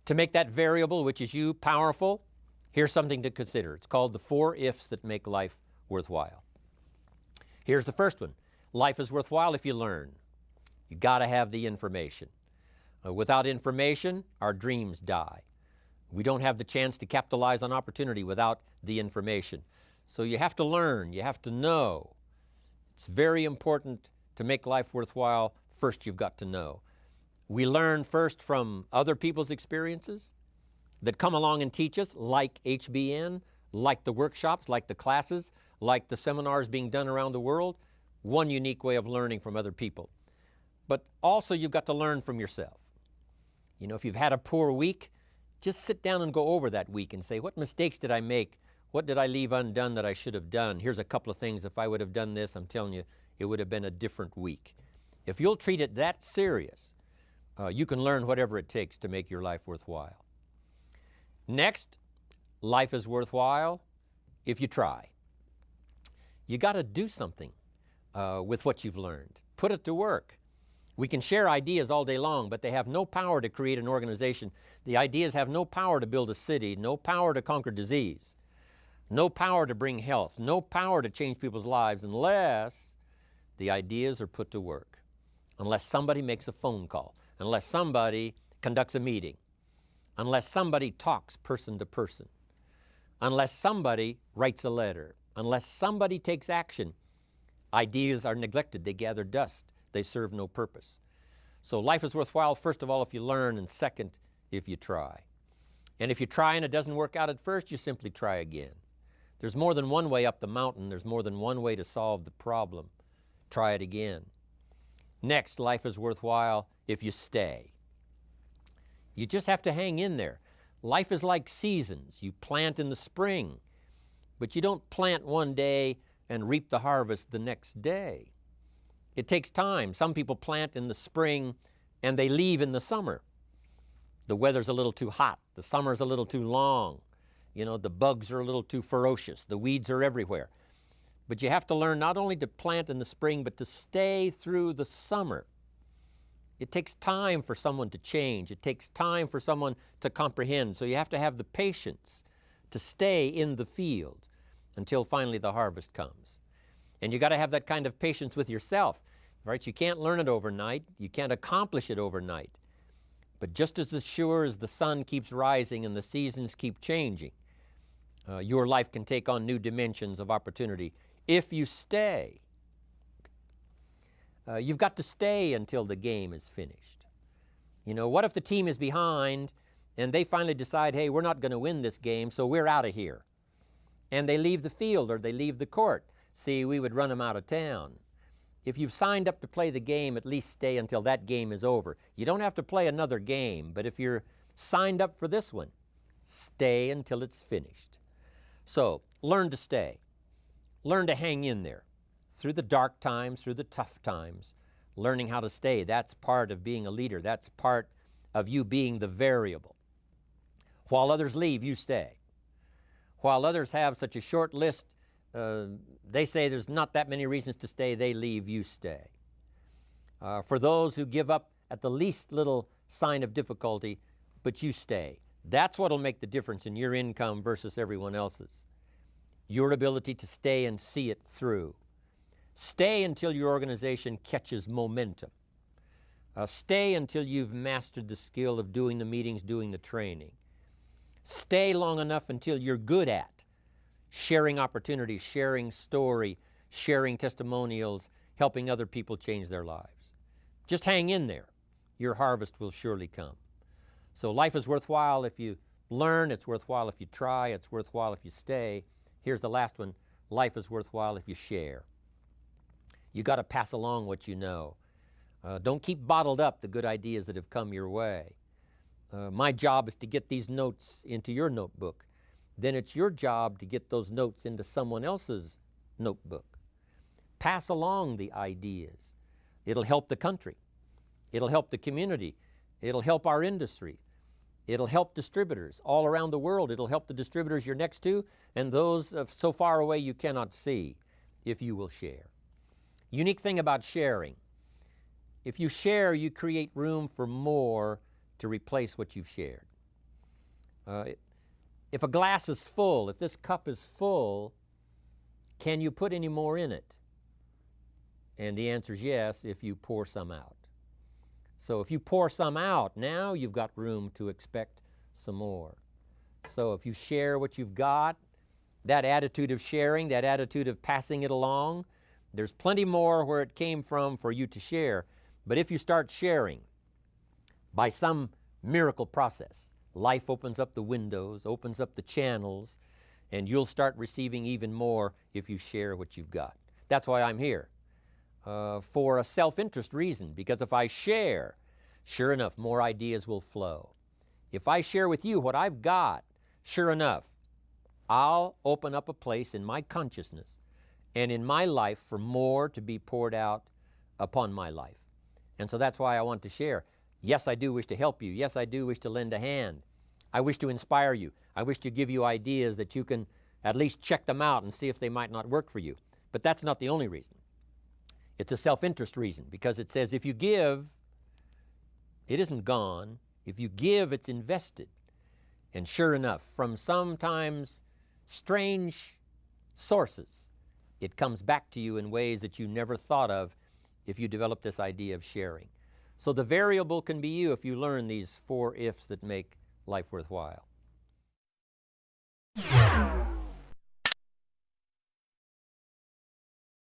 To make that variable, which is you, powerful, here's something to consider. It's called the 4 ifs that make life worthwhile. Here's the first one. Life is worthwhile if you learn. You got to have the information. Without information, our dreams die. We don't have the chance to capitalize on opportunity without the information. So you have to learn, you have to know. It's very important to make life worthwhile. First, you've got to know. We learn first from other people's experiences that come along and teach us, like HBN, like the workshops, like the classes, like the seminars being done around the world. One unique way of learning from other people. But also you've got to learn from yourself. You know, if you've had a poor week, just sit down and go over that week and say, what mistakes did I make? What did I leave undone that I should have done? Here's a couple of things. If I would have done this, I'm telling you, it would have been a different week. If you'll treat it that serious, you can learn whatever it takes to make your life worthwhile. Next, life is worthwhile if you try. You got to do something with what you've learned. Put it to work. We can share ideas all day long, but they have no power to create an organization. The ideas have no power to build a city, no power to conquer disease, no power to bring health, no power to change people's lives unless the ideas are put to work, unless somebody makes a phone call, unless somebody conducts a meeting, unless somebody talks person to person, unless somebody writes a letter, unless somebody takes action. Ideas are neglected. They gather dust. They serve no purpose. So life is worthwhile, first of all, if you learn, and second, if you try. And if you try and it doesn't work out at first, you simply try again. There's more than one way up the mountain. There's more than one way to solve the problem. Try it again. Next, life is worthwhile if you stay. You just have to hang in there. Life is like seasons. You plant in the spring, but you don't plant one day and reap the harvest the next day. It takes time. Some people plant in the spring and they leave in the summer. The weather's a little too hot. The summer's a little too long. You know, the bugs are a little too ferocious. The weeds are everywhere. But you have to learn not only to plant in the spring, but to stay through the summer. It takes time for someone to change. It takes time for someone to comprehend. So you have to have the patience to stay in the field until finally the harvest comes. And you got to have that kind of patience with yourself, right? You can't learn it overnight. You can't accomplish it overnight. But just as sure as the sun keeps rising and the seasons keep changing, your life can take on new dimensions of opportunity if you stay. You've got to stay until the game is finished. You know, what if the team is behind and they finally decide, hey, we're not going to win this game, so we're out of here. And they leave the field or they leave the court. See, we would run them out of town. If you've signed up to play the game, at least stay until that game is over. You don't have to play another game, but if you're signed up for this one, stay until it's finished. So, learn to stay. Learn to hang in there. Through the dark times, through the tough times, learning how to stay. That's part of being a leader. That's part of you being the variable. While others leave, you stay. While others have such a short list, they say there's not that many reasons to stay, they leave, you stay. For those who give up at the least little sign of difficulty, but you stay. That's what will make the difference in your income versus everyone else's. Your ability to stay and see it through. Stay until your organization catches momentum. Stay until you've mastered the skill of doing the meetings, doing the training. Stay long enough until you're good at sharing opportunities, sharing story, sharing testimonials, helping other people change their lives. Just hang in there. Your harvest will surely come. So life is worthwhile if you learn. It's worthwhile if you try. It's worthwhile if you stay. Here's the last one. Life is worthwhile if you share. You got to pass along what you know. Don't keep bottled up the good ideas that have come your way. My job is to get these notes into your notebook. Then it's your job to get those notes into someone else's notebook. Pass along the ideas. It'll help the country. It'll help the community. It'll help our industry. It'll help distributors all around the world. It'll help the distributors you're next to and those so far away you cannot see if you will share. Unique thing about sharing. If you share, you create room for more to replace what you've shared. Uh, if a glass is full, if this cup is full, can you put any more in it? And the answer is yes, if you pour some out. So if you pour some out, now you've got room to expect some more. So if you share what you've got, that attitude of sharing, that attitude of passing it along, there's plenty more where it came from for you to share. But if you start sharing by some miracle process, life opens up the windows, opens up the channels, and you'll start receiving even more if you share what you've got. That's why I'm here, for a self-interest reason, because if I share, sure enough, more ideas will flow. If I share with you what I've got, sure enough, I'll open up a place in my consciousness and in my life for more to be poured out upon my life. And so that's why I want to share. Yes, I do wish to help you. Yes, I do wish to lend a hand. I wish to inspire you. I wish to give you ideas that you can at least check them out and see if they might not work for you. But that's not the only reason. It's a self-interest reason, because it says if you give, it isn't gone. If you give, it's invested. And sure enough, from sometimes strange sources, it comes back to you in ways that you never thought of if you develop this idea of sharing. So the variable can be you if you learn these 4 ifs that make life worthwhile.